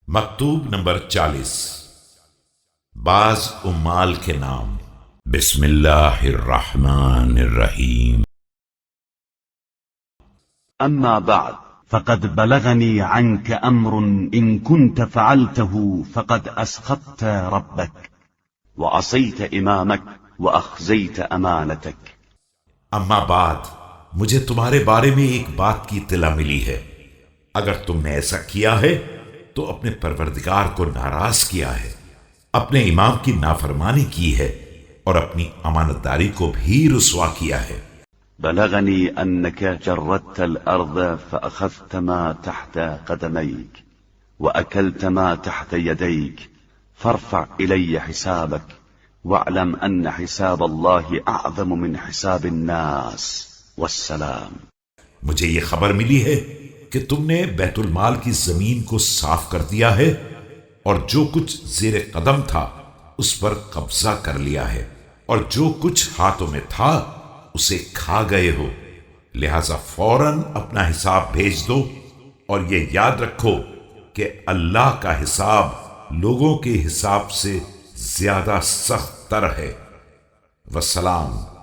مکتوب نمبر 40 بعض امال کے نام۔ بسم اللہ الرحمن الرحیم۔ أما بعد فقد بلغني عنك أمر إن كنت فعلته فقد أسخطت ربك وعصيت إمامك وأخزيت أمانتك۔ اما بعد مجھے تمہارے بارے میں ایک بات کی اطلاع ملی ہے، اگر تم نے ایسا کیا ہے تو اپنے پروردگار کو ناراض کیا ہے، اپنے امام کی نافرمانی کی ہے اور اپنی امانت داری کو بھی رسوا کیا ہے۔ بلغني أنك جردت الأرض فأخذت ما تحت قدميك وأكلت ما تحت يديك فارفع إلي حسابك واعلم أن حساب الله أعظم من حساب الناس والسلام۔ مجھے یہ خبر ملی ہے کہ تم نے بیت المال کی زمین کو صاف کر دیا ہے اور جو کچھ زیر قدم تھا اس پر قبضہ کر لیا ہے، اور جو کچھ ہاتھوں میں تھا اسے کھا گئے ہو، لہذا فوراً اپنا حساب بھیج دو، اور یہ یاد رکھو کہ اللہ کا حساب لوگوں کے حساب سے زیادہ سخت تر ہے۔ والسلام۔